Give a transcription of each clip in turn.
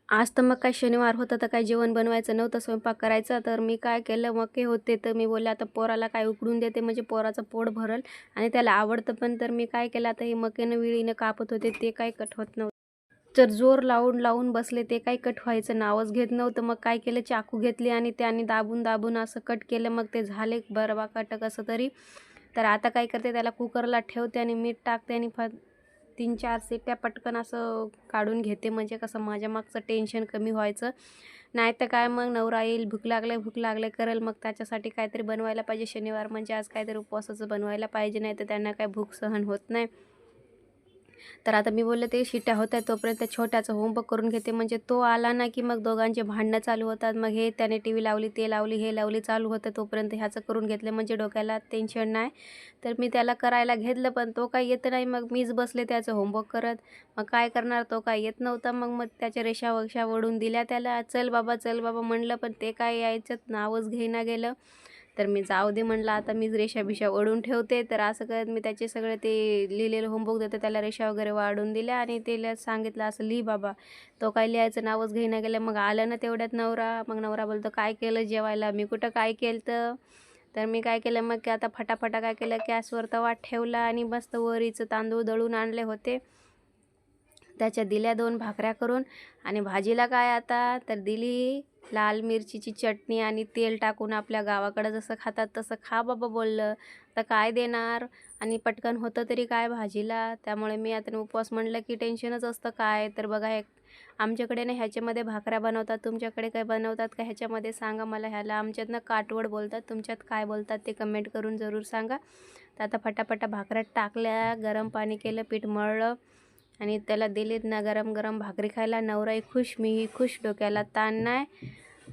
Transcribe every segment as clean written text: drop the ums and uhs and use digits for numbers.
आज तर मग काय शनिवार होता तर काही जेवण बनवायचं नव्हतं, स्वयंपाक करायचा. तर मी काय केलं, मके होते तर मी बोलले आता पोराला काय उकडून देते म्हणजे पोराचं पोट भरल आणि त्याला आवडतं पण. तर मी काय केलं, आता हे मकेनं विळीनं कापत होते ते काही कट होत नव्हतं. तर जोर लावून लावून बसले ते काही कट व्हायचं नावच घेत नव्हतं. मग काय केलं, चाकू घेतली आणि त्याने दाबून दाबून असं कट केलं. मग ते झाले बरबाकाट कसं तरी. तर आता काय करते, त्याला कुकरला ठेवते आणि मीठ टाकते आणि 3-4 शिट्ट्या पटकन असं काढून घेते. म्हणजे कसं माझ्या मागचं टेन्शन कमी व्हायचं. नाही तर काय, मग नवरा येईल, भूक लागले करेल, मग त्याच्यासाठी काहीतरी बनवायला पाहिजे. शनिवार म्हणजे आज काहीतरी उपवासाचं बनवायला पाहिजे, नाही तर त्यांना काय भूक सहन होत नाही. तर आता मी बोलले ते शिट्ट्या होत आहेत तोपर्यंत छोट्याचं होमवर्क करून घेते. म्हणजे तो आला ना की मग दोघांचे भांडणं चालू होतात. मग हे त्याने टी व्ही लावली, ते लावली, हे लावली चालू होतं. तोपर्यंत ह्याचं करून घेतलं म्हणजे डोक्याला टेन्शन नाही. तर मी त्याला करायला घेतलं पण तो काही येत नाही. मग मीच बसले त्याचं होमवर्क करत. मग काय करणार, तो काय येत नव्हता. मग त्याच्या रेषा वक्षा ओढून दिल्या त्याला. चल बाबा चल बाबा म्हणलं, पण ते काय यायचं नावच घेईना गेलं. तर मी जाऊ दे म्हणलं, आता मीच रेषा बिषा ओढून ठेवते. तर असं करत मी त्याचे सगळे ते लिहिलेलं होमवर्क देते त्याला, रेषा वगैरे वाढून दिल्या आणि त्याला सांगितलं असं लिही बाबा. तो काय लिहायचं नावच घेईना गेलं. मग आलं ना तेवढ्यात नवरा. मग नवरा बोलतो काय केलं जेवायला. मी कुठं काय केलं. तर मी काय केलं, मग आता फटाफटा काय केलं, गॅसवर तवा ठेवला आणि मस्त वरीचं तांदूळ दळून आणले होते, त्याच्या दिल्या 2 भाकऱ्या करून. आणि भाजीला काय आता तर दिली लाल मिरचीची चटणी आणि तेल टाकून. आपल्या गावाकडं जसं खातात तसं खा बाबा बोललं. तर काय देणार, आणि पटकन होतं तरी काय भाजीला. त्यामुळे मी आता उपवास म्हणलं की टेन्शनच असतं काय. तर बघा, एक आमच्याकडे ना ह्याच्यामध्ये भाकऱ्या बनवतात, तुमच्याकडे काय बनवतात का ह्याच्यामध्ये सांगा मला. ह्याला आमच्यातनं काटवड बोलतात, तुमच्यात काय बोलतात ते कमेंट करून जरूर सांगा. तर आता फटाफटा भाकऱ्या टाकल्या, गरम पाणी केलं, पीठ मळलं आणि त्याला दिलीत ना गरम गरम भाकरी खायला. नवराही खुश, मीही खुश, डोक्याला ताण नाही.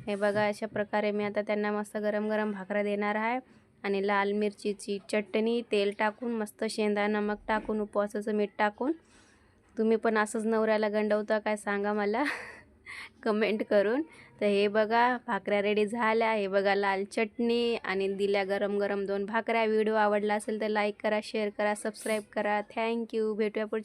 हे बघा, अशा प्रकारे मी आता त्यांना मस्त गरम गरम भाकऱ्या देणार आहे. आणि लाल मिरचीची चटणी, तेल टाकून, मस्त शेंदा नमक टाकून, उपवासाचं मीठ टाकून. तुम्ही पण असंच नवऱ्याला गंडवता काय सांगा मला कमेंट करून. तर हे बघा भाकऱ्या रेडी झाल्या. हे बघा लाल चटणी आणि दिल्या गरम गरम 2 भाकऱ्या. व्हिडिओ आवडला असेल तर लाईक करा, शेअर करा, सबस्क्राईब करा. थँक्यू. भेटूया पुढच्या